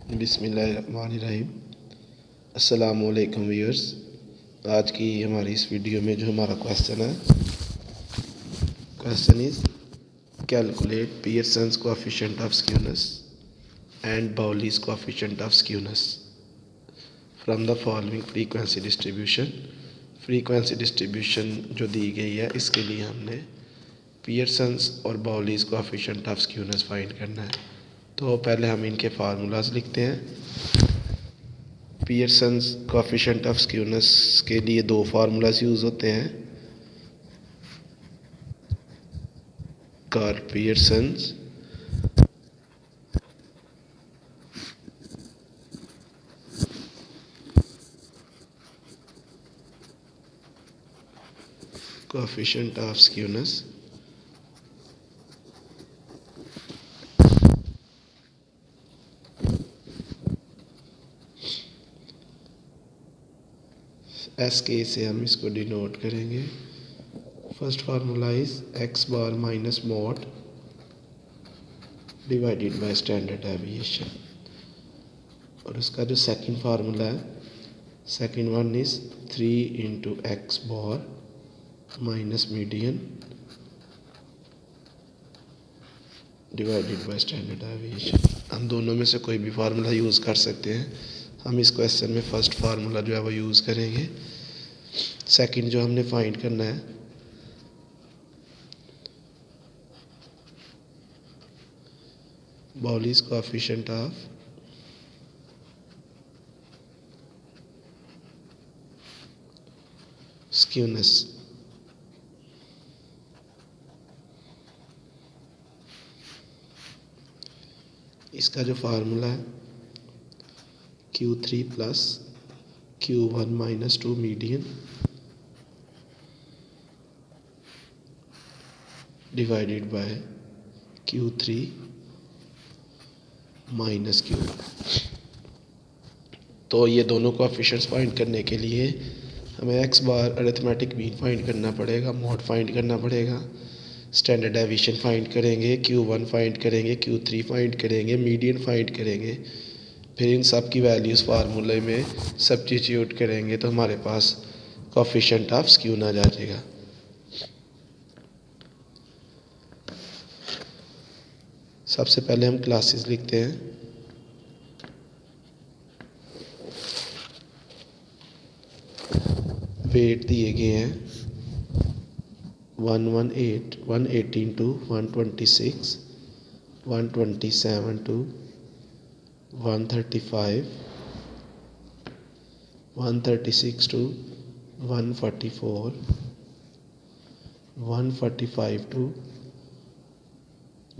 बिस्मिल्लाहिर्रहमानिर्रहीम। अस्सलामुअलैकुम व्यूअर्स। आज की हमारी इस वीडियो में जो हमारा क्वेश्चन है, question is calculate Pearson's coefficient of skewness and Bowley's coefficient of skewness from the following frequency distribution. Frequency distribution जो दी गई है, इसके लिए हमने पियर्सन्स और Bowley's coefficient of skewness find करना है। तो पहले हम इनके फार्मूलाज लिखते हैं। पियर्सन्स कोएफिशिएंट ऑफ स्क्यूनेस के लिए दो फार्मूलाज यूज़ होते हैं। Karl Pearson's coefficient of skewness S के से हम इसको डिनोट करेंगे। First formula is X bar minus mode divided by standard deviation. और उसका जो सेकंड फार्मूला है, second one is 3 into X bar minus median divided by standard deviation. हम दोनों में से कोई भी फार्मूला यूज़ कर सकते हैं। हम इस क्वेश्चन में फर्स्ट फार्मूला जो है वो यूज़ करेंगे। सेकंड जो हमने फाइंड करना है, बाउलीज कोएफिशिएंट ऑफ स्क्यूनेस। इसका जो फार्मूला है Q3 plus Q1 minus 2 median divided bye Q3 minus Q। तो ये दोनों कोएफिशिएंट्स फाइंड करने के लिए हमें एक्स बार अरिथमेटिक मीन फाइंड करना पड़ेगा, मॉड फाइंड करना पड़ेगा, स्टैंडर्ड डेविएशन फाइंड करेंगे, Q1 फाइंड करेंगे, Q3 फाइंड करेंगे, मीडियन फाइंड करेंगे। फिर इन सब की वैल्यूज़ फार्मूले में सब्स्टिट्यूट करेंगे तो हमारे पास कोएफिशिएंट ऑफ स्क्यून आ जाएगा। सबसे पहले हम क्लासेस लिखते हैं। वेट दिए गए हैं 118 to 126, 127 to 135, 136 to 144, 145 to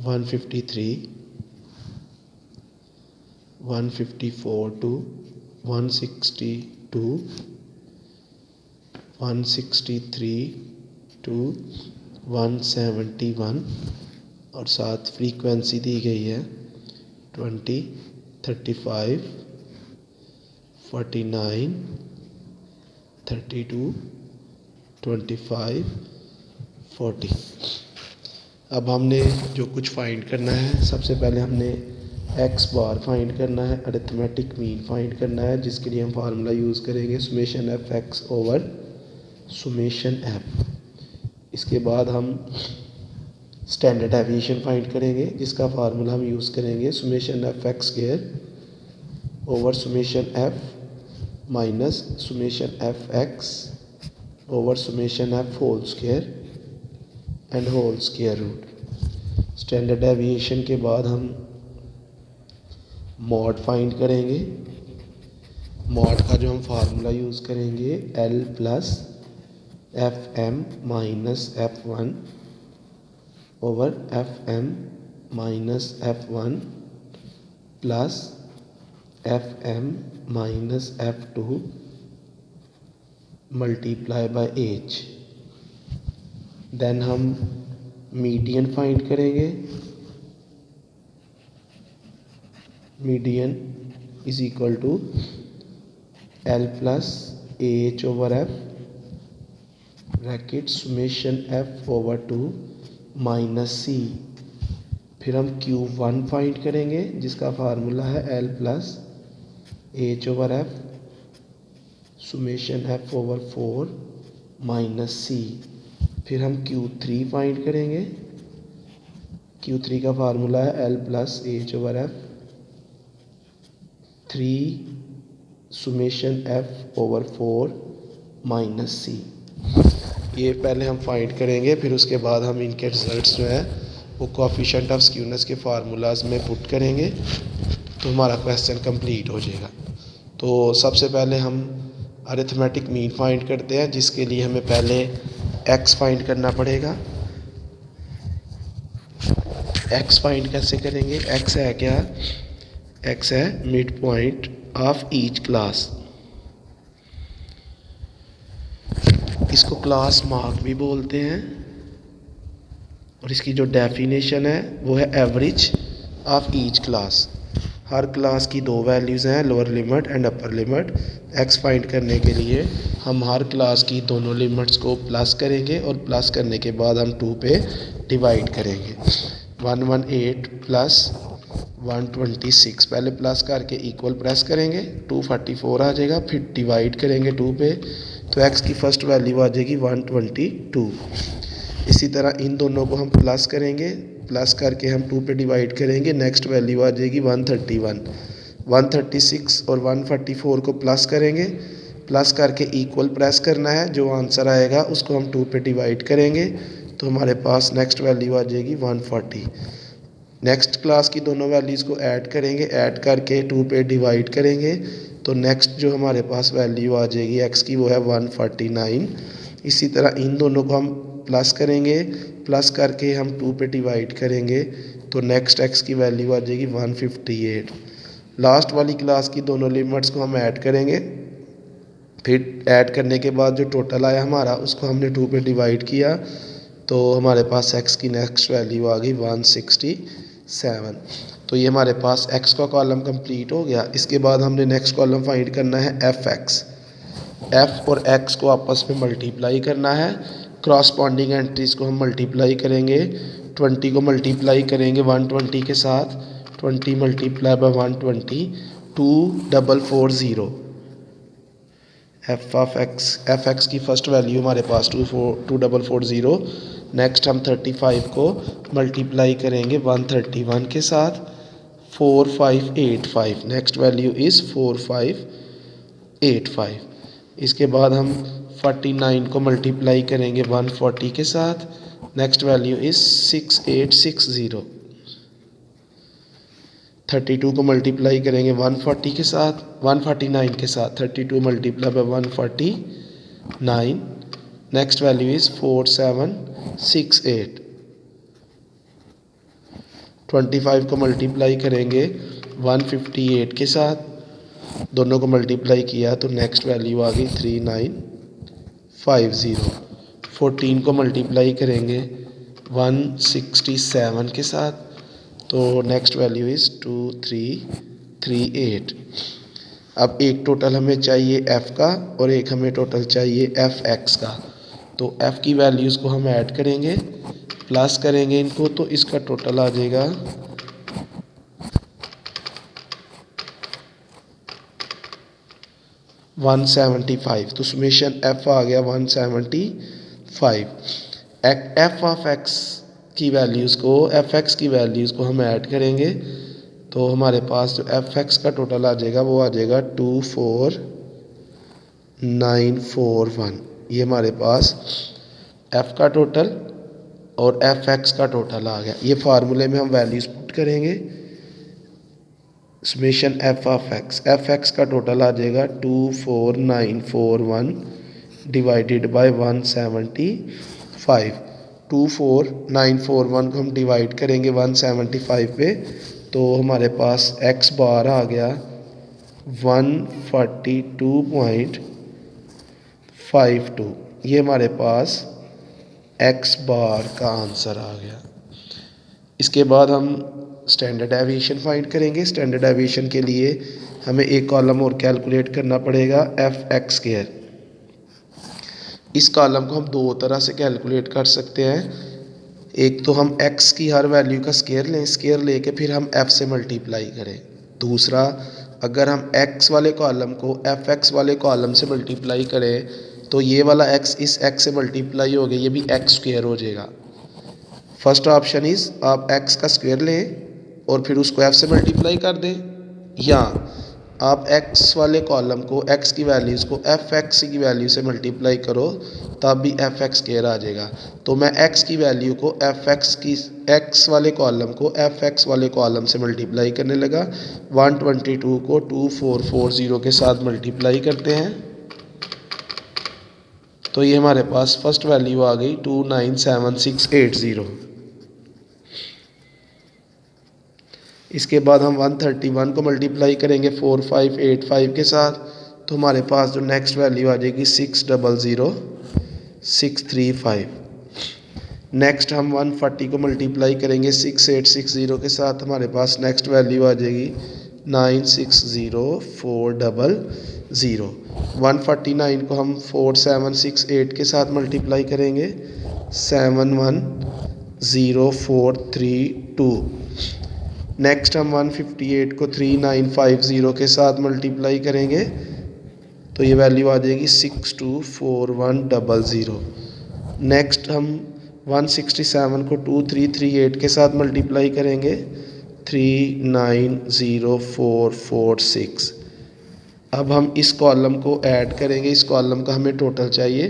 153, 154 to 162, 163 to 171 और साथ फ्रीक्वेंसी दी गई है 20, 35, 49, 32, 25, 40। अब हमने जो कुछ फाइंड करना है, सबसे पहले हमने एक्स बार फाइंड करना है, अरिथमेटिक मीन फाइंड करना है, जिसके लिए हम फार्मूला यूज़ करेंगे summation F X over summation F. इसके बाद हम स्टैंडर्ड डेविएशन फाइंड करेंगे, जिसका फार्मूला हम यूज़ करेंगे summation F X square over summation F minus summation F X over summation F whole square and whole square root. Standard deviation के बाद हम मॉड फाइंड करेंगे। मॉड का जो हम फार्मूला यूज़ करेंगे L plus F M minus F one over F M minus F one plus F M minus F two multiply by H. Then हम median find करेंगे। Median is equal to L plus A H over F bracket summation F over two minus C. फिर हम Q1 find करेंगे जिसका formula है L plus H/F summation F/4 minus C। फिर हम Q3 find करेंगे। Q3 का फार्मूला है L plus H/F 3 summation F/4 minus C। ये पहले हम फाइंड करेंगे, फिर उसके बाद हम इनके रिजल्ट्स जो हैं वो कोएफिशिएंट ऑफ स्क्यूनेस के फार्मूलाज में पुट करेंगे तो हमारा क्वेश्चन कंप्लीट हो जाएगा। तो सबसे पहले हम अरिथमेटिक मीन फाइंड करते हैं, जिसके लिए हमें पहले x फाइंड करना पड़ेगा। x फाइंड कैसे करेंगे? x है क्या? x है mid point of each class. इसको क्लास मार्क भी बोलते हैं और इसकी जो डेफिनेशन है वो है average of each class. Her class की दो वैल्यूज़ हैं, lower limit and upper limit. x find करने के लिए हम हर क्लास की दोनों लिमिट्स को प्लस करेंगे और प्लस करने के बाद हम 2 पे डिवाइड करेंगे। 118 प्लस 126 पहले प्लस करके इक्वल प्रेस करेंगे, 244 आ जाएगा। फिर डिवाइड करेंगे 2 पे तो x की फ़र्स्ट वैल्यू आ जाएगी 122। इसी तरह इन दोनों को हम प्लस करेंगे, प्लस करके हम 2 पे डिवाइड करेंगे, नेक्स्ट वैल्यू आ जाएगी 131। 136 और 144 को प्लस करेंगे, प्लस करके इक्वल प्रेस करना है, जो आंसर आएगा उसको हम 2 पे डिवाइड करेंगे तो हमारे पास नेक्स्ट वैल्यू आ जाएगी 140। नेक्स्ट क्लास की दोनों वैल्यूज़ को ऐड करेंगे, ऐड करके 2 पे डिवाइड करेंगे तो नेक्स्ट जो हमारे पास वैल्यू आ जाएगी x की वो है 149। इसी तरह इन दोनों को हम प्लस करेंगे, प्लस करके हम 2 पे डिवाइड करेंगे तो नेक्स्ट x की वैल्यू आ जाएगी 158। लास्ट वाली क्लास की दोनों लिमिट्स को हम ऐड करेंगे, फिर ऐड करने के बाद जो टोटल आया हमारा उसको हमने 2 पे डिवाइड किया तो हमारे पास x की नेक्स्ट वैल्यू आ गई 167। तो ये हमारे पास x का कॉलम कंप्लीट हो गया। इसके बाद हमने नेक्स्ट कॉलम फाइंड करना है f(x). f और x को आपस में मल्टीप्लाई करना है। क्रॉसपॉन्डिंग एंट्रीज को हम मल्टीप्लाई करेंगे। 20 को मल्टीप्लाई करेंगे 120 के साथ, 20 मल्टीप्लाई बाय 120 2440। एफ एक्स की फ़र्स्ट वैल्यू हमारे पास 2440। नेक्स्ट हम 35 को मल्टीप्लाई करेंगे 131 के साथ, 4585। Next value is 4585। इसके बाद हम 49 को मल्टीप्लाई करेंगे 140 के साथ, नेक्स्ट वैल्यू इज़ 6860। 32 को मल्टीप्लाई करेंगे 140 के साथ, 149 के साथ, 32 multiply by 149, next value is 4768। 25 को मल्टीप्लाई करेंगे 158 के साथ, दोनों को मल्टीप्लाई किया तो नेक्स्ट वैल्यू आ गई 3950। 14 को मल्टीप्लाई करेंगे 167 के साथ तो नेक्स्ट वैल्यू इज़ 2338। अब एक टोटल हमें चाहिए f का और एक हमें टोटल चाहिए f(x) का। तो f की वैल्यूज़ को हम ऐड करेंगे, प्लस करेंगे इनको तो इसका टोटल आ जाएगा 175। तो समेशन f आ गया 175। f(x) की वैल्यूज़ को f(x) की वैल्यूज़ को हम ऐड करेंगे तो हमारे पास जो f(x) का टोटल आ जाएगा वो आ जाएगा 24941। ये हमारे पास f का टोटल और f(x) का टोटल आ गया। ये फार्मूले में हम वैल्यूज़ पुट करेंगे। समेशन f(x) का टोटल आ जाएगा 24941 डिवाइडेड बाय 175। 24941 को हम डिवाइड करेंगे 175 पे तो हमारे पास x बार आ गया 142.52। ये हमारे पास x बार का आंसर आ गया। इसके बाद हम स्टैंडर्ड डेविएशन फाइंड करेंगे। स्टैंडर्ड डेविएशन के लिए हमें एक कॉलम और कैलकुलेट करना पड़ेगा f(x²). इस कॉलम को हम दो तरह से कैलकुलेट कर सकते हैं। एक तो हम x की हर वैल्यू का स्केयर लें, स्केयर लेके फिर हम f से मल्टीप्लाई करें। दूसरा, अगर हम x वाले कॉलम को fx वाले कॉलम से मल्टीप्लाई करें तो ये वाला x इस x से मल्टीप्लाई हो गया, ये भी x स्क्वेयर हो जाएगा। फर्स्ट ऑप्शन इज़ आप x का स्क्वेयर लें और फिर उसको f से मल्टीप्लाई कर दें, या आप x वाले कॉलम को x की वैल्यूज़ को fx की वैल्यू से मल्टीप्लाई करो तब भी fx स्क्वायर आ जाएगा। तो मैं x की वैल्यू को x वाले कॉलम को fx वाले कॉलम से मल्टीप्लाई करने लगा। 122 को 2440 के साथ मल्टीप्लाई करते हैं तो ये हमारे पास फर्स्ट वैल्यू आ गई 297680। इसके बाद हम 131 को मल्टीप्लाई करेंगे 4585 के साथ तो हमारे पास जो नेक्स्ट वैल्यू आ जाएगी 600635। नेक्स्ट हम 140 को मल्टीप्लाई करेंगे 6860 के साथ, हमारे पास नेक्स्ट वैल्यू आ जाएगी 960400। 149 को हम 4768 के साथ मल्टीप्लाई करेंगे 710432। नेक्स्ट हम 158 को 3950 के साथ मल्टीप्लाई करेंगे तो ये वैल्यू आ जाएगी 624100। नेक्स्ट हम 167 को 2338 के साथ मल्टीप्लाई करेंगे 390446। अब हम इस कॉलम को ऐड करेंगे, इस कॉलम का हमें टोटल चाहिए।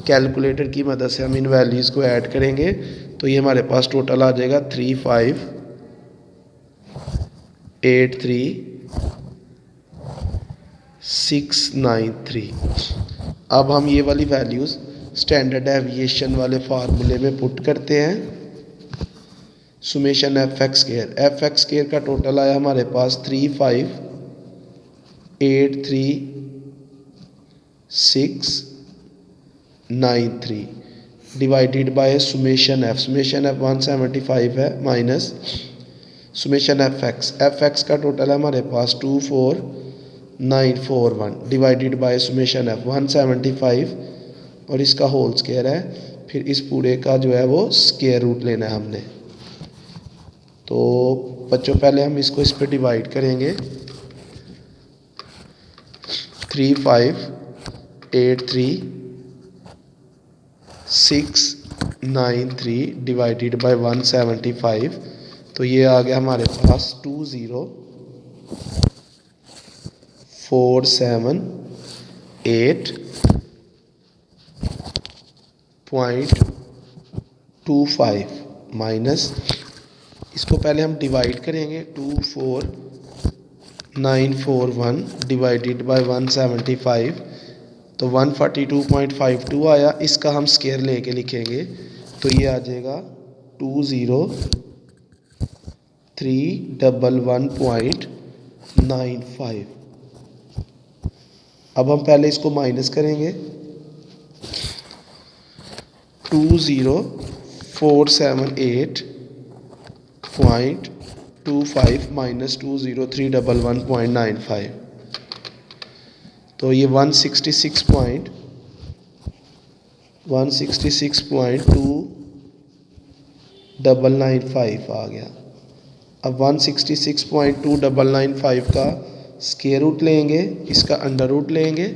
कैलकुलेटर की मदद से हम इन वैल्यूज़ को ऐड करेंगे तो ये हमारे पास टोटल आ जाएगा 3583693। अब हम ये वाली वैल्यूज़ स्टैंडर्ड डेविएशन वाले फार्मूले में पुट करते हैं। सुमेशन एफ एक्स स्क्वायर का टोटल आया हमारे पास 3583693 डिवाइडेड बाय सुमेशन एफ 175 है माइनस सुमेशन एफ एक्स का टोटल है हमारे पास 24941 डिवाइडेड बाय सुमेशन एफ 175 और इसका होल स्क्वायर है। फिर इस पूरे का जो है वो स्क्वायर रूट लेना है हमने। तो बच्चों पहले हम इसको इस पर डिवाइड करेंगे 3583693 डिवाइडेड बाय 175 तो ये आ गया हमारे पास 20478.25 माइनस इसको पहले हम डिवाइड करेंगे 24941 डिवाइडेड बाय 175 तो 142.52 आया। इसका हम स्क्वायर लेके लिखेंगे तो ये आ जाएगा 20311.95। अब हम पहले इसको माइनस करेंगे 20478.25 माइनस 20311.95 तो ये 166.2995 आ गया। अब 166.2995 का स्क्वायर रूट लेंगे, इसका अंडर रूट लेंगे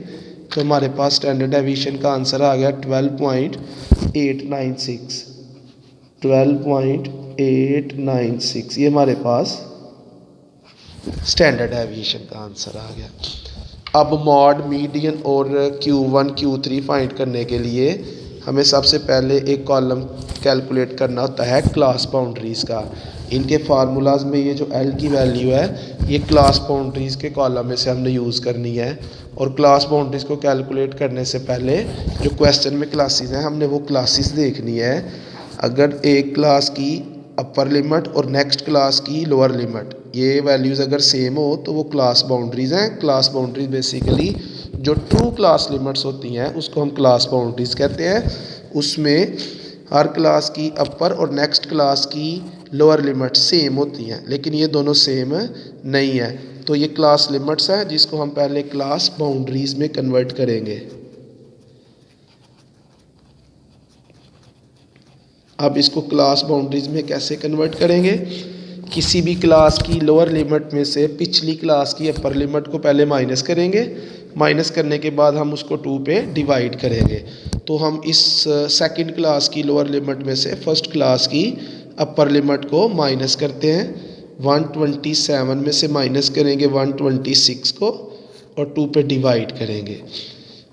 तो हमारे पास स्टैंडर्ड डेविएशन का आंसर आ गया 12.896 ये हमारे पास स्टैंडर्ड डेविएशन का आंसर आ गया। अब मॉड, मीडियन और Q1 Q3 फाइंड करने के लिए हमें सबसे पहले एक कॉलम कैलकुलेट करना होता है क्लास बाउंड्रीज़ का। इनके फार्मूलाज में ये जो L की वैल्यू है ये क्लास बाउंड्रीज़ के कॉलम में से हमने यूज़ करनी है। और क्लास बाउंड्रीज़ को कैलकुलेट करने से पहले जो क्वेश्चन में क्लासेस हैं हमने वो क्लासेस देखनी है। अगर एक क्लास की अपर लिमिट और नेक्स्ट क्लास की लोअर लिमिट ये वैल्यूज़ अगर सेम हो तो वो क्लास बाउंड्रीज़ हैं। क्लास बाउंड्रीज बेसिकली जो ट्रू क्लास लिमिट्स होती हैं उसको हम क्लास बाउंड्रीज़ कहते हैं। उसमें हर क्लास की अपर और नेक्स्ट क्लास की लोअर लिमिट सेम होती हैं, लेकिन ये दोनों सेम नहीं है तो ये क्लास लिमिट्स हैं जिसको हम पहले क्लास बाउंड्रीज़ में कन्वर्ट करेंगे। अब इसको क्लास बाउंड्रीज में कैसे कन्वर्ट करेंगे? किसी भी क्लास की लोअर लिमिट में से पिछली क्लास की अपर लिमिट को पहले माइनस करेंगे, माइनस करने के बाद हम उसको 2 पे डिवाइड करेंगे। तो हम इस सेकंड क्लास की लोअर लिमिट में से फर्स्ट क्लास की अपर लिमिट को माइनस करते हैं। 127 में से माइनस करेंगे 126 को और 2 पे डिवाइड करेंगे।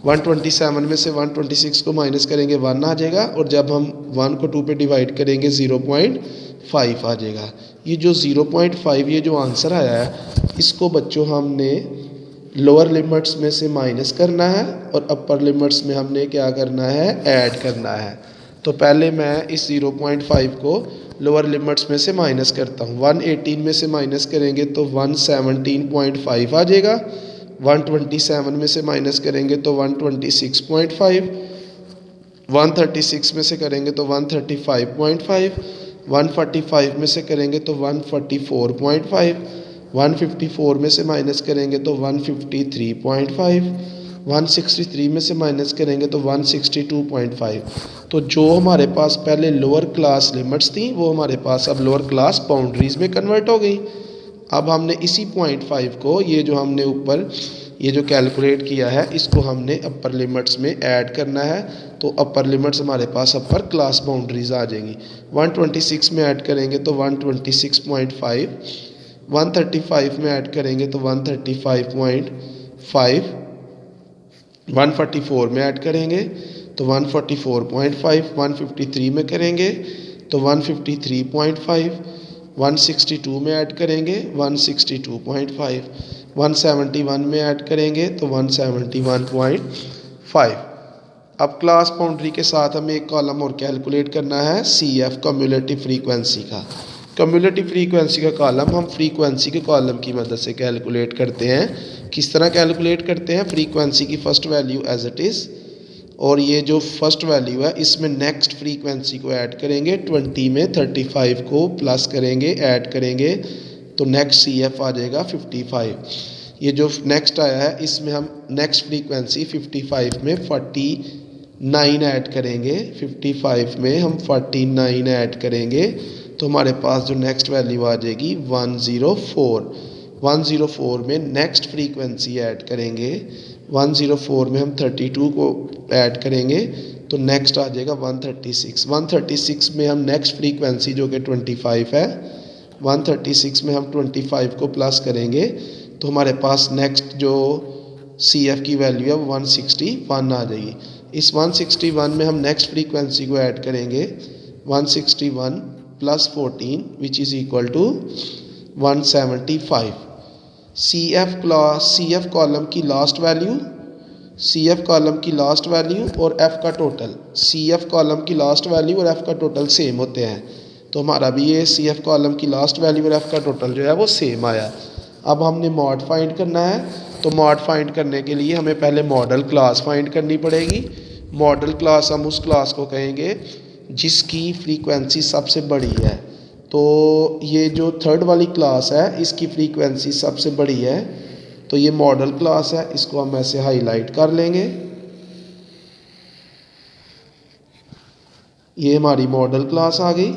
127 में से 126 को माइनस करेंगे 1 आ जाएगा, और जब हम 1 को 2 पे डिवाइड करेंगे 0.5 आ जाएगा। ये जो 0.5 ये जो आंसर आया है, इसको बच्चों हमने लोअर लिमिट्स में से माइनस करना है और अपर लिमिट्स में हमने क्या करना है, ऐड करना है। तो पहले मैं इस 0.5 को लोअर लिमिट्स में से माइनस करता हूँ। 118 में से माइनस करेंगे तो 117.5 आ जाएगा। 127 में से माइनस करेंगे तो 126.5, 136 में से करेंगे तो 135.5, 145 में से करेंगे तो 144.5, 154 में से माइनस करेंगे तो 153.5, 163 में से माइनस करेंगे तो 162.5। तो जो हमारे पास पहले लोअर क्लास लिमिट्स थी वो हमारे पास अब लोअर क्लास बाउंड्रीज में कन्वर्ट हो गई। अब हमने इसी 0.5 को, ये जो हमने ऊपर ये जो कैलकुलेट किया है, इसको हमने अपर लिमिट्स में ऐड करना है। तो अपर लिमिट्स हमारे पास अपर क्लास बाउंड्रीज आ जाएंगी। 126 में ऐड करेंगे तो 126.5, 135 में ऐड करेंगे तो 135.5, 144 में ऐड करेंगे तो 144.5, 153 में करेंगे तो 153.5, 162 में ऐड करेंगे 162.5, 171 में ऐड करेंगे तो 171.5। अब क्लास बाउंड्री के साथ हमें एक कॉलम और कैलकुलेट करना है, CF कम्युलेटिव फ्रीक्वेंसी का। कम्युलेटिव फ्रीक्वेंसी का कॉलम हम फ्रीक्वेंसी के कॉलम की मदद से कैलकुलेट करते हैं। किस तरह कैलकुलेट करते हैं? फ्रीक्वेंसी की first value as it is, और ये जो फर्स्ट वैल्यू है इसमें नेक्स्ट फ्रीक्वेंसी को ऐड करेंगे। 20 में 35 को प्लस करेंगे, ऐड करेंगे तो नेक्स्ट CF आ जाएगा 55। ये जो नेक्स्ट आया है इसमें हम नेक्स्ट फ्रीक्वेंसी 55 में 49 ऐड करेंगे, 55 में हम 49 ऐड करेंगे तो हमारे पास जो नेक्स्ट वैल्यू आ जाएगी 104। 104 में नेक्स्ट फ्रीक्वेंसी ऐड करेंगे, 104 में हम 32 को ऐड करेंगे तो नेक्स्ट आ जाएगा 136। 136 में हम नेक्स्ट फ्रीक्वेंसी जो कि 25 है, 136 में हम 25 को प्लस करेंगे तो हमारे पास नेक्स्ट जो CF की वैल्यू है वो 161 आ जाएगी। इस 161 में हम नेक्स्ट फ्रीक्वेंसी को ऐड करेंगे, 161 plus 14 which is equal to 175। CF column की लास्ट वैल्यू, CF कॉलम की लास्ट वैल्यू और F का टोटल, CF कॉलम की लास्ट वैल्यू और F का टोटल सेम होते हैं। तो हमारा भी ये CF कॉलम की लास्ट वैल्यू और F का टोटल जो है वो सेम आया। अब हमने मॉड फाइंड करना है, तो मॉड फाइंड करने के लिए हमें पहले मॉडल क्लास फाइंड करनी पड़ेगी। मॉडल क्लास हम उस क्लास को कहेंगे जिसकी फ्रीक्वेंसी सबसे बड़ी है। तो ये जो थर्ड वाली क्लास है इसकी फ्रीक्वेंसी सबसे बड़ी है, तो ये मॉडल क्लास है, इसको हम ऐसे हाईलाइट कर लेंगे। ये हमारी मॉडल क्लास आ गई।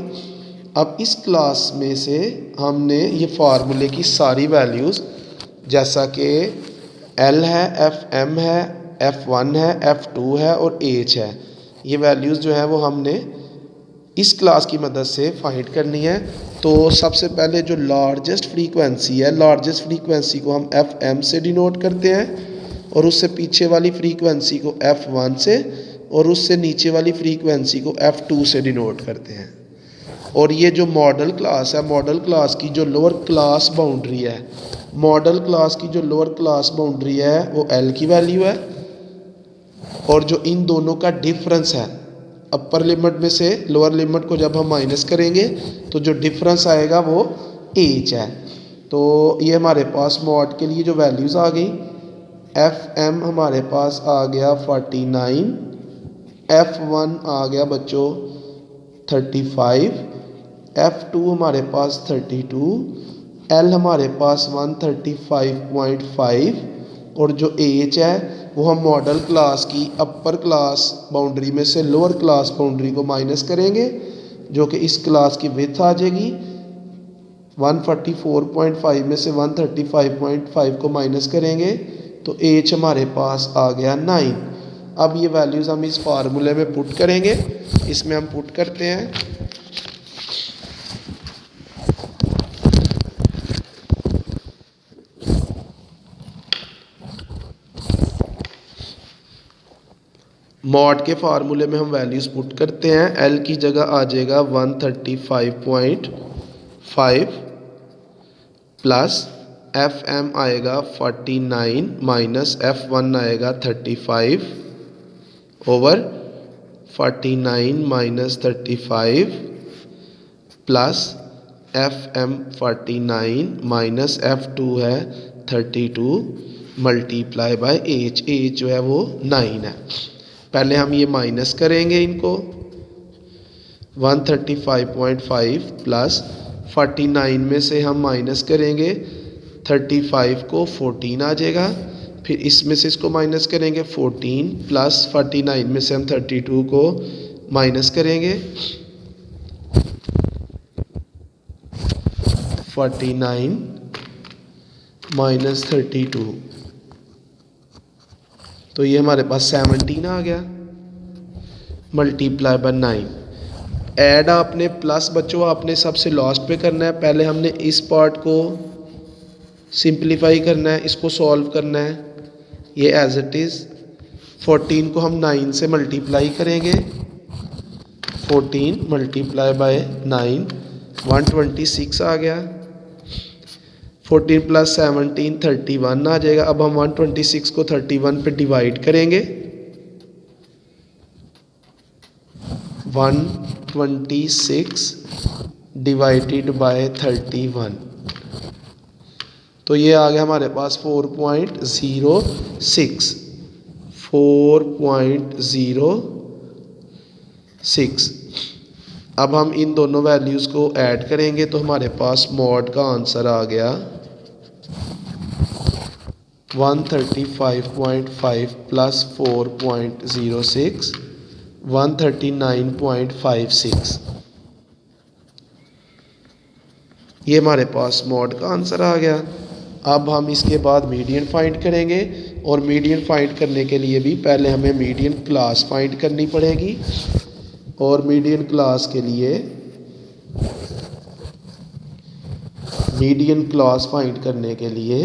अब इस क्लास में से हमने ये फार्मूले की सारी वैल्यूज़, जैसा कि L है, FM है, F1 है, F2 है और H है, ये वैल्यूज़ जो है वो हमने इस क्लास की मदद से फाइंड करनी है। तो सबसे पहले जो लार्जेस्ट फ्रीक्वेंसी है, लार्जेस्ट फ्रीक्वेंसी को हम FM से डिनोट करते हैं और उससे पीछे वाली फ्रीक्वेंसी को F1 से और उससे नीचे वाली फ्रीक्वेंसी को F2 से डिनोट करते हैं। और ये जो मॉडल क्लास है, मॉडल क्लास की जो लोअर क्लास बाउंड्री है, मॉडल क्लास की जो लोअर क्लास बाउंड्री है वो L की वैल्यू है, और जो इन दोनों का डिफरेंस है, अपर लिमिट में से लोअर लिमिट को जब हम माइनस करेंगे तो जो डिफरेंस आएगा वो H है। तो ये हमारे पास मॉड के लिए जो वैल्यूज़ आ गई, FM हमारे पास आ गया 49, F1 आ गया बच्चों 35, F2 हमारे पास 32, L हमारे पास 135.5, और जो H है वो हम मॉडल क्लास की अपर क्लास बाउंड्री में से लोअर क्लास बाउंड्री को माइनस करेंगे जो कि इस क्लास की विड्थ आ जाएगी। 144.5 में से 135.5 को माइनस करेंगे तो एच हमारे पास आ गया 9। अब ये वैल्यूज़ हम इस फार्मूले में पुट करेंगे। इसमें हम पुट करते हैं मॉड के फार्मूले में हम वैल्यूज़ पुट करते हैं। एल की जगह आ जाएगा 135.5 प्लस एफ एम आएगा 49 माइनस F1 आएगा 35 over 49 minus 35 plus FM 49 minus F2 है 32 मल्टीप्लाई बाय एच जो है वो 9 है। पहले हम ये माइनस करेंगे इनको। 135.5 प्लस 49 में से हम माइनस करेंगे 35 को 14 आ जाएगा। फिर इसमें से इसको माइनस करेंगे 14 प्लस 49 में से हम 32 को माइनस करेंगे 49 माइनस 32 तो ये हमारे पास 17 आ गया मल्टीप्लाई बाय 9। ऐड आपने प्लस बच्चों आपने सबसे लास्ट पे करना है। पहले हमने इस पार्ट को सिंप्लीफाई करना है, इसको सॉल्व करना है। ये एज इट इज़ 14 को हम 9 से मल्टीप्लाई करेंगे 14 मल्टीप्लाई बाय 9 126 आ गया। 14 प्लस 17 31 आ जाएगा। अब हम 126 को 31 पे डिवाइड करेंगे 126 डिवाइडेड बाय 31 तो ये आ गया हमारे पास 4.06। अब हम इन दोनों वैल्यूज़ को ऐड करेंगे तो हमारे पास मॉड का आंसर आ गया 135.5 प्लस 4.06 139.56। ये हमारे पास मॉड का आंसर आ गया। अब हम इसके बाद मीडियन फाइंड करेंगे और मीडियन फाइंड करने के लिए भी पहले हमें मीडियन क्लास फाइंड करनी पड़ेगी। और मीडियन क्लास के लिए मीडियन क्लास फाइंड करने के लिए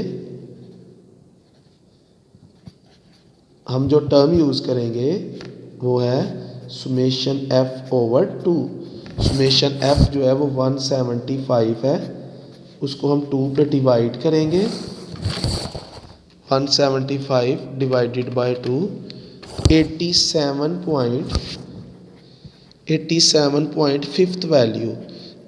हम जो टर्म यूज़ करेंगे वो है summation f over 2। Summation f जो है वो 175 है, उसको हम 2 पे डिवाइड करेंगे। 175 डिवाइडेड बाय 2 87.5 वैल्यू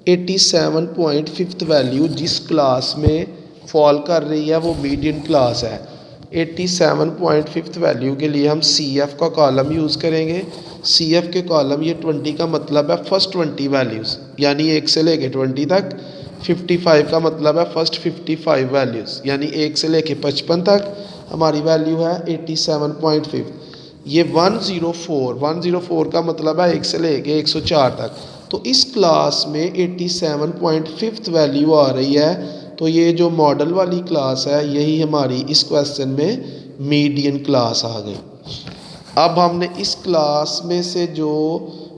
87.5 वैल्यू जिस क्लास में फॉल कर रही है वो मीडियन क्लास है। 87.5 वैल्यू के लिए हम CF का कॉलम यूज़ करेंगे। CF के कॉलम ये 20 का मतलब है फर्स्ट 20 वैल्यूज़, यानी 1 से लेके 20 तक। 55 का मतलब है फर्स्ट 55 वैल्यूज़, यानी 1 से लेके 55 तक हमारी वैल्यू है 87.5। ये 104 का मतलब है 1 से लेके 104 तक। तो इस क्लास में 87.5 वैल्यू आ रही है। तो ये जो मॉडल वाली क्लास है यही हमारी इस क्वेश्चन में मीडियन क्लास आ गई। अब हमने इस क्लास में से जो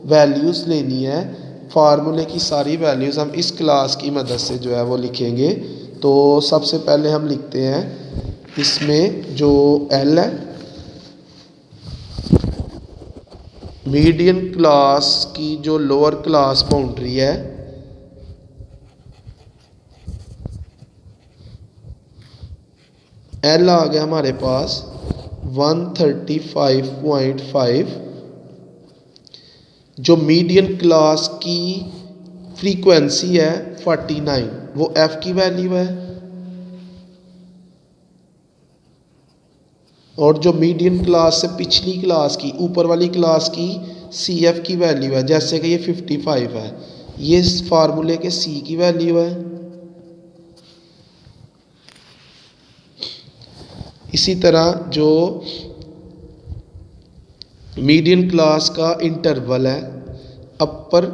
वैल्यूज़ लेनी है, फार्मूले की सारी वैल्यूज़ हम इस क्लास की मदद से जो है वो लिखेंगे। तो सबसे पहले हम लिखते हैं इसमें जो L है मीडियन क्लास की जो लोअर क्लास बाउंड्री है L आ गया हमारे पास 135.5। जो मीडियन क्लास की फ्रीक्वेंसी है 49 वो F की वैल्यू है। और जो मीडियन क्लास से पिछली क्लास की ऊपर वाली क्लास की CF की वैल्यू है, जैसे कि ये 55 है, ये इस फार्मूले के C की वैल्यू है। इसी तरह जो मीडियन क्लास का इंटरवल है अपर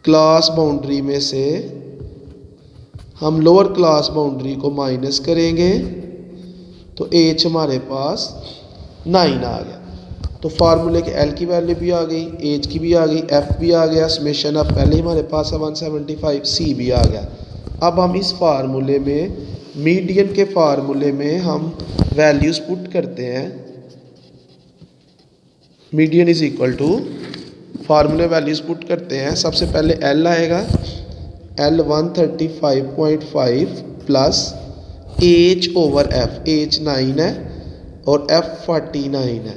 क्लास बाउंड्री में से हम लोअर क्लास बाउंड्री को माइनस करेंगे तो एच हमारे पास 9 आ गया। तो फार्मूले के एल की वैल्यू भी आ गई, एच की भी आ गई, एफ भी आ गया, समेशन अब पहले ही हमारे पास है 175, सी भी आ गया। अब हम इस फार्मूले में, मीडियन के फार्मूले में हम वैल्यूज़ पुट करते हैं। मीडियन इज इक्वल टू, फार्मूले वैल्यूज़ पुट करते हैं। सबसे पहले एल आएगा, L 135.5 plus H over F, H 9 है और एफ 49 है,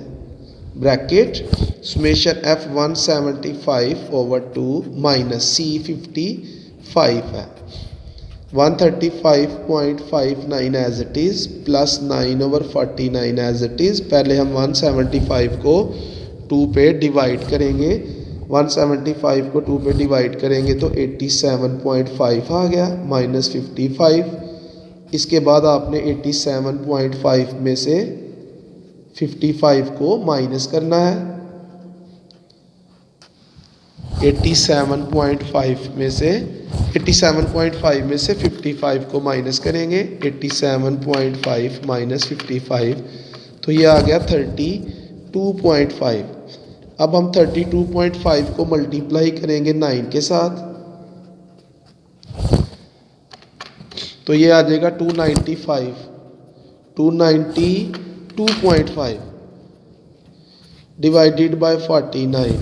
bracket summation F 175 over 2 minus C 55 है, 135.59 as it is plus 9 over 49 as it is. पहले हम 175 को 2 पे डिवाइड करेंगे, 175 को 2 पे डिवाइड करेंगे तो 87.5 आ गया माइनस 55। इसके बाद आपने 87.5 में से 55 को माइनस करना है। 87.5 में से 55 को माइनस करेंगे, 87.5 माइनस 55 तो ये आ गया 32.5। अब हम 32.5 को मल्टीप्लाई करेंगे 9 के साथ तो ये आ जाएगा 292.5 डिवाइडेड बाय 49।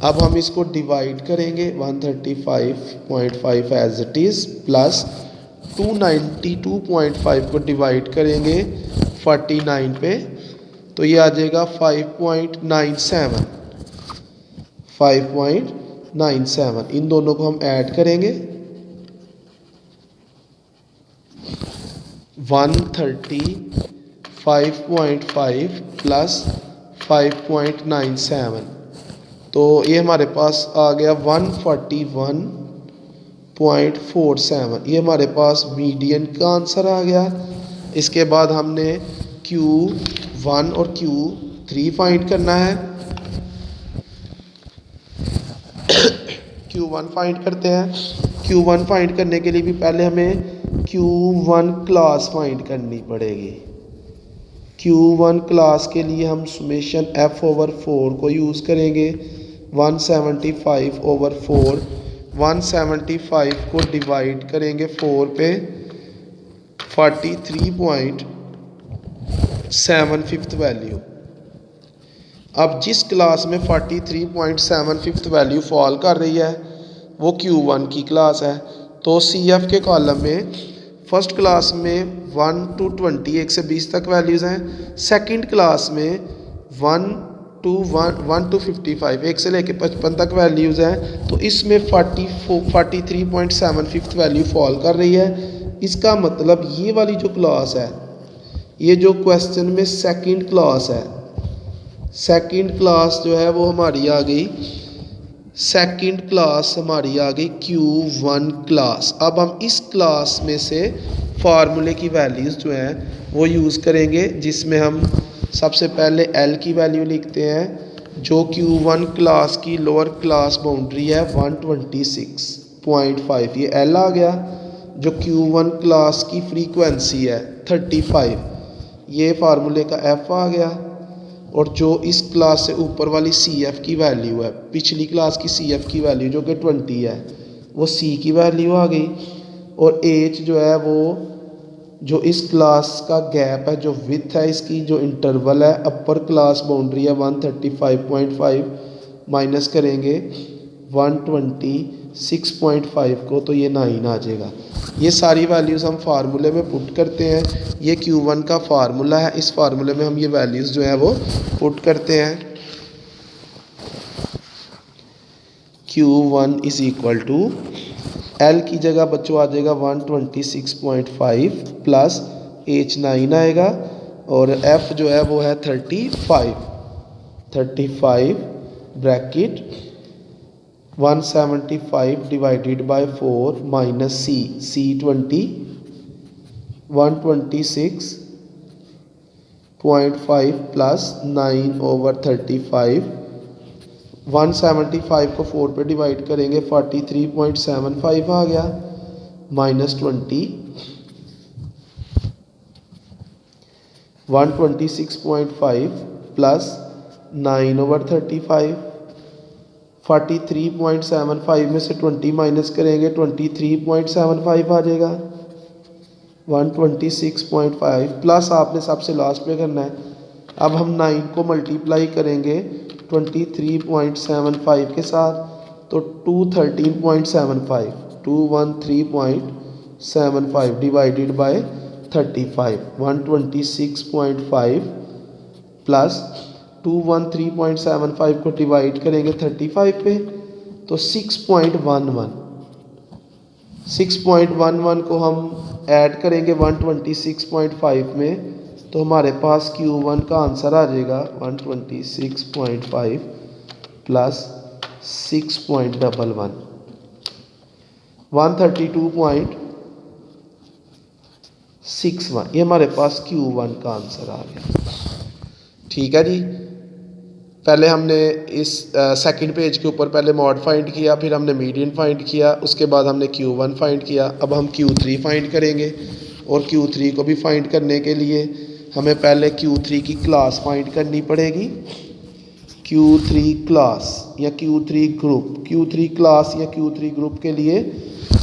अब हम इसको डिवाइड करेंगे 135.5 एज इट इज़ प्लस 292.5 को डिवाइड करेंगे 49 पे तो ये आ जाएगा 5.97। इन दोनों को हम ऐड करेंगे, 135.5 प्लस 5.97 तो ये हमारे पास आ गया 141.47। ये हमारे पास मीडियन का आंसर आ गया। इसके बाद हमने Q1 और Q3 फाइंड करना है। Q1 फाइंड करते हैं। Q1 फाइंड करने के लिए भी पहले हमें Q1 क्लास फाइंड करनी पड़ेगी। Q1 क्लास के लिए हम समेशन F ओवर 4 को यूज़ करेंगे, 175 ओवर 4, 175 को डिवाइड करेंगे 4 पे, 43.75 वैल्यू। अब जिस क्लास में 43.75 वैल्यू फॉल कर रही है वो Q1 की क्लास है। तो CF के कॉलम में फर्स्ट क्लास में 1 to 20, 1 से 20 तक वैल्यूज़ हैं। सेकंड क्लास में 1 to 55, 1 से लेकर 55 तक वैल्यूज़ हैं। तो इसमें 43.75 वैल्यू फॉल कर रही है। इसका मतलब ये वाली जो क्लास है, ये जो क्वेश्चन में सेकंड क्लास है, सेकंड क्लास जो है वो हमारी आ गई, सेकंड क्लास हमारी आ गई Q1 क्लास। अब हम इस क्लास में से फार्मूले की वैल्यूज़ जो हैं वो यूज़ करेंगे, जिसमें हम सबसे पहले L की वैल्यू लिखते हैं जो Q1 क्लास की लोअर क्लास बाउंड्री है 126.5, ये L आ गया। जो Q1 क्लास की फ्रीक्वेंसी है 35, ये फार्मूले का F आ गया। और जो इस क्लास से ऊपर वाली CF की वैल्यू है, पिछली क्लास की CF की वैल्यू जो कि 20 है, वो C की वैल्यू आ गई। और H जो है वो जो इस क्लास का गैप है, जो विथ है इसकी, जो इंटरवल है, अपर क्लास बाउंड्री है 135.5, माइनस करेंगे 126.5 को तो ये 9 आ जाएगा। ये सारी वैल्यूज़ हम फार्मूले में पुट करते हैं। ये Q1 का फार्मूला है, इस फार्मूले में हम ये वैल्यूज़ जो है वो पुट करते हैं। Q1 is equal to, L की जगह बच्चों आ जाएगा 126.5 प्लस H 9 आएगा और F जो है वो है 35 bracket 175 divided by 4 minus C 20, 126.5 plus 9 over 35, 175 को 4 पे डिवाइड करेंगे 43.75 आ गया, -20 126.5 प्लस 9/35। 43.75 में से 20 माइनस करेंगे 23.75 आ जाएगा, 126.5 प्लस आपने सबसे लास्ट पे करना है। अब हम 9 को मल्टीप्लाई करेंगे 23.75 के साथ, तो 213.75 213.75 डिवाइडेड बाय 35, 126.5 प्लस 213.75 को डिवाइड करेंगे 35 पे, तो 6.11 को हम ऐड करेंगे 126.5 में, तो हमारे पास Q1 का आंसर आ जाएगा 126.5 प्लस 6.11 132.61, ये हमारे पास Q1 का आंसर आ गया। ठीक है जी, पहले हमने इस सेकंड पेज के ऊपर पहले मॉड फाइंड किया, फिर हमने मीडियन फाइंड किया, उसके बाद हमने Q1 फाइंड किया। अब हम Q3 फाइंड करेंगे, और Q3 को भी फाइंड करने के लिए हमें पहले Q3 की क्लास फाइंड करनी पड़ेगी। Q3 क्लास या Q3 ग्रुप, Q3 क्लास या Q3 ग्रुप के लिए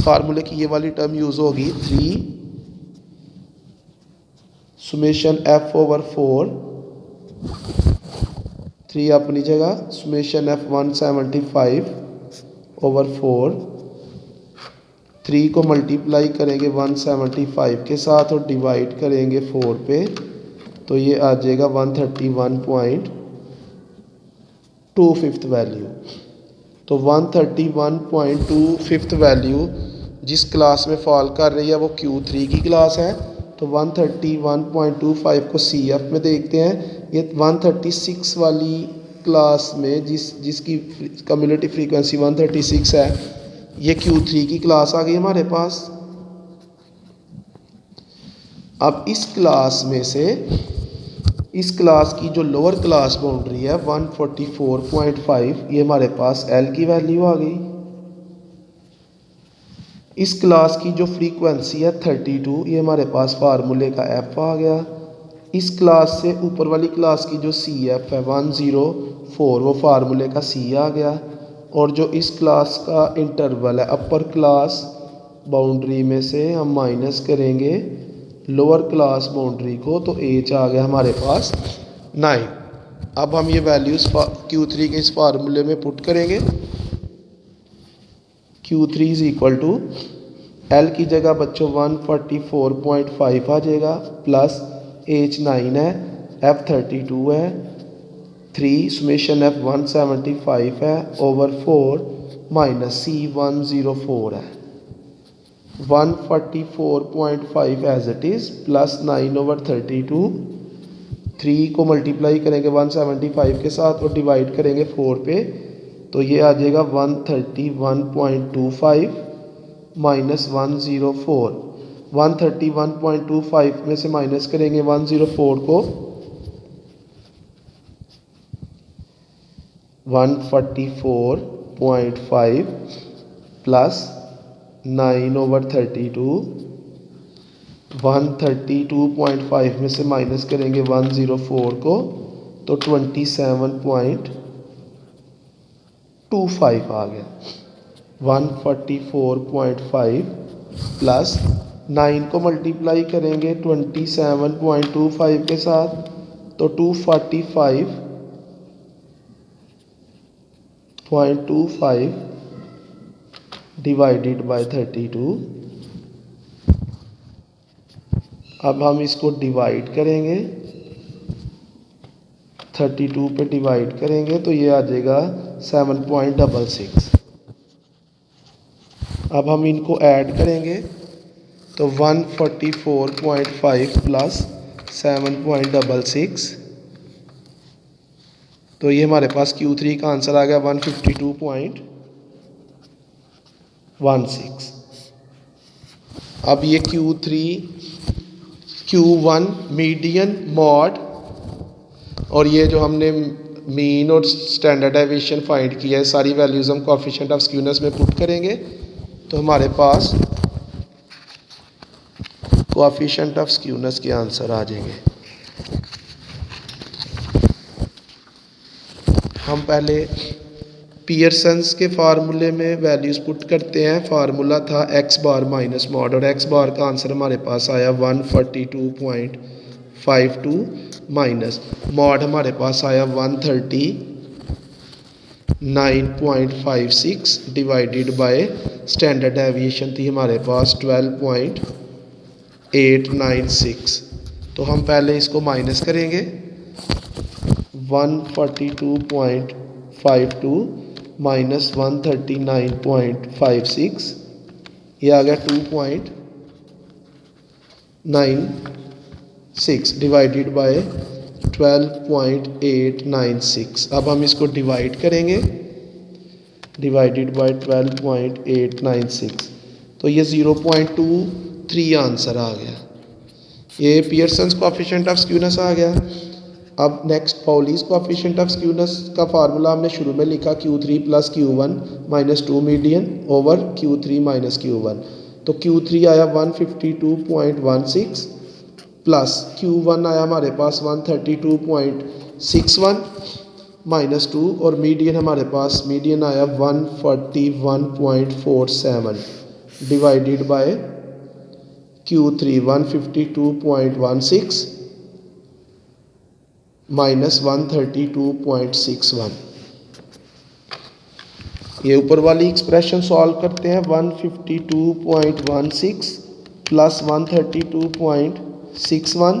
फार्मूले की ये वाली टर्म यूज़ होगी, 3 सुमेशन F/4, 3 अपनी जगह, सुमेशन F175/4, 3 को मल्टीप्लाई करेंगे 175 के साथ और डिवाइड करेंगे 4 पे, तो ये आ जाएगा 131.25 वैल्यू। तो 131.25 वैल्यू जिस क्लास में फॉल कर रही है वो Q3 की क्लास है, तो 131.25 को CF में देखते हैं। ये 136 वाली क्लास में जिसकी कम्युलेटिव फ्रीक्वेंसी 136 है, ये Q3 की क्लास आ गई हमारे पास। अब इस क्लास में से इस क्लास की जो लोअर क्लास बाउंड्री है 144.5, ये हमारे पास L की वैल्यू आ गई। इस क्लास की जो फ्रीक्वेंसी है 32, ये हमारे पास फार्मूले का F आ गया। इस क्लास से ऊपर वाली क्लास की जो CF है 104, वो फार्मूले का C आ गया। और जो इस क्लास का इंटरवल है अपर क्लास बाउंड्री में से हम माइनस करेंगे लोअर क्लास बाउंड्री को, तो H आ गया हमारे पास 9। अब हम ये वैल्यूज़ Q3 के इस फार्मूले में पुट करेंगे। Q3 is equal to L की जगह बच्चों 144.5 आ जाएगा, प्लस H 9 है, F 32 है, 3 सुमेशन F 175 है ओवर 4 माइनस C 104 है, 144.5 एज इट इज़ प्लस 9/32, 3 को मल्टीप्लाई करेंगे 175 के साथ और डिवाइड करेंगे 4 पे, तो ये आ जाएगा 131.25 माइनस 104। 131.25 में से माइनस करेंगे 104 को, 144.5 प्लस 9/32, 132.5 में से माइनस करेंगे 104 को, तो 27.25 आ गया। 144.5 प्लस 9 को मल्टीप्लाई करेंगे 27.25 के साथ, तो 245.25 डिवाइडेड बाय 32। अब हम इसको डिवाइड करेंगे 32 पे डिवाइड करेंगे, तो ये आ जाएगा 7.66। अब हम इनको ऐड करेंगे, तो 144.5 प्लस 7.66, तो ये हमारे पास Q3 का आंसर आ गया 152.16। अब ये Q1 मीडियन मॉड और ये जो हमने मीन और स्टैंडर्ड डेविएशन फाइंड किया है, सारी वैल्यूज़ हम कोएफिशिएंट ऑफ स्क्यूनेस में पुट करेंगे तो हमारे पास कोएफिशिएंट ऑफ स्क्यूनेस के आंसर आ जाएंगे। हम पहले पियर्सन्स के फार्मूले में वैल्यूज़ पुट करते हैं। फार्मूला था एक्स बार माइनस मॉड, और एक्स बार का आंसर हमारे पास आया 142.52 माइनस मॉड हमारे पास आया 139.56 डिवाइडेड बाय स्टैंडर्ड डेविएशन थी हमारे पास 12.896। तो हम पहले इसको माइनस करेंगे। 142.52 माइनस 139.56, ये आ गया 2.96 डिवाइडेड बाय 12.896। अब हम इसको डिवाइड करेंगे, डिवाइडेड बाय 12.896, तो ये 0.23 आंसर आ गया। ये पियर्सन्स कोएफिशिएंट ऑफ स्क्यूनेस आ गया। अब next Pauli's coefficient of skewness का फार्मूला हमने शुरू में लिखा Q3 plus Q1 minus 2 median over Q3 minus Q1। तो Q3 आया 152.16 प्लस Q1 आया हमारे पास 132.61 माइनस 2, और मीडियन हमारे पास मीडियन आया 141.47 डिवाइडेड बाय Q3 152.16 माइनस 132.61। ये ऊपर वाली एक्सप्रेशन सॉल्व करते हैं। 152.16 प्लस 132.61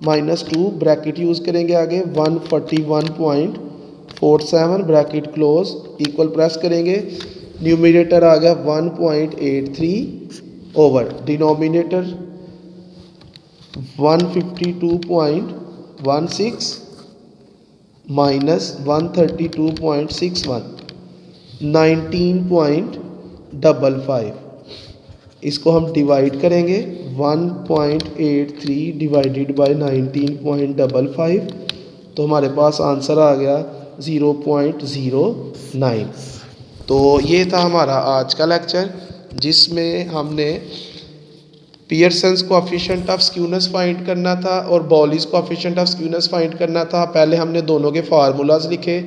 माइनस 2, ब्रैकेट यूज़ करेंगे आगे 141.47 ब्रैकेट क्लोज, इक्वल प्रेस करेंगे, न्यूमिनेटर आ गया 1.83 ओवर डिनोमिनेटर 152.16 माइनस 132.61 19.55। इसको हम डिवाइड करेंगे 1.83 डिवाइडेड बाय 19.55, तो हमारे पास आंसर आ गया 0.09। तो ये था हमारा आज का लेक्चर, जिसमें हमने Pearson's coefficient of skewness find करना था और बॉलीज कोएफिशिएंट ऑफ स्क्यूनेस फाइंड करना था। पहले हमने दोनों के फार्मूलाज लिखे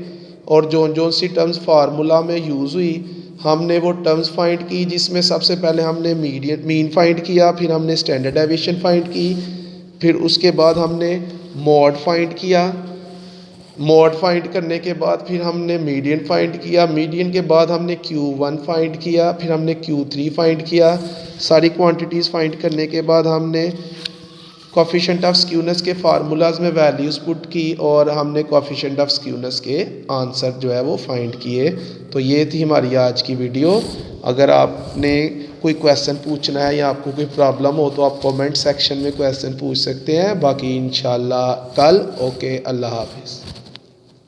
और जो सी टर्म्स फार्मूला में यूज़ हुई हमने वो टर्म्स फाइंड की, जिसमें सबसे पहले हमने मीन फाइंड किया, फिर हमने स्टैंडर्ड डेविएशन फाइंड की, फिर उसके बाद हमने मॉड फाइंड किया। मॉड फाइंड करने के बाद फिर हमने मीडियन फाइंड किया, मीडियन के बाद हमने Q1 फाइंड किया, फिर हमने Q3 फाइंड किया। सारी क्वांटिटीज़ फाइंड करने के बाद हमने कोएफिशिएंट ऑफ स्क्यूनेस के फार्मूलाज में वैल्यूज़ पुट की और हमने कोएफिशिएंट ऑफ स्क्यूनेस के आंसर जो है वो फाइंड किए। तो ये थी हमारी आज की वीडियो। अगर आपने कोई क्वेश्चन पूछना है या आपको कोई प्रॉब्लम हो तो आप कमेंट सेक्शन में क्वेश्चन पूछ सकते हैं। बाकी इंशाल्लाह कल। ओके, अल्लाह हाफिज़।